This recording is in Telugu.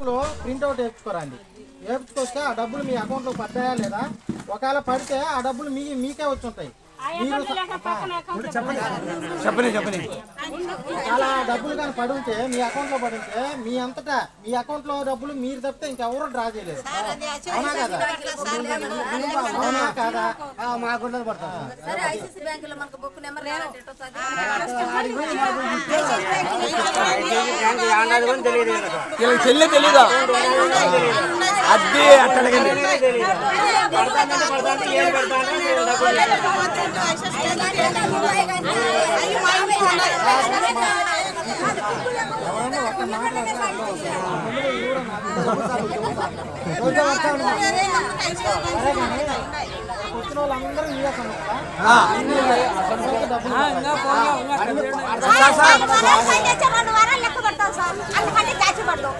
స్లిప్లో ప్రింట్అవుట్ వేయించుకోరండి. వేయించుకొస్తే ఆ డబ్బులు మీ అకౌంట్లో పడ్డాయా లేదా, ఒకవేళ పడితే ఆ డబ్బులు మీకే వచ్చి ఉంటాయి. చెప్పని అలా డబ్బులు కానీ పడి ఉంటే మీ అకౌంట్లో పడి ఉంటే మీ అంతటా మీ అకౌంట్లో డబ్బులు మీరు తప్పితే ఇంకెవరూ డ్రా చేయలేదు. అవునా కదా? అవునా కాదా? మాకుండా పడతారు. చెల్లి తెలీదా అది అట్టడిగింది. వచ్చిన వాళ్ళందరూ మీరే లెక్క పడతాం సార్, అందుకంటే దాచి పడతాం.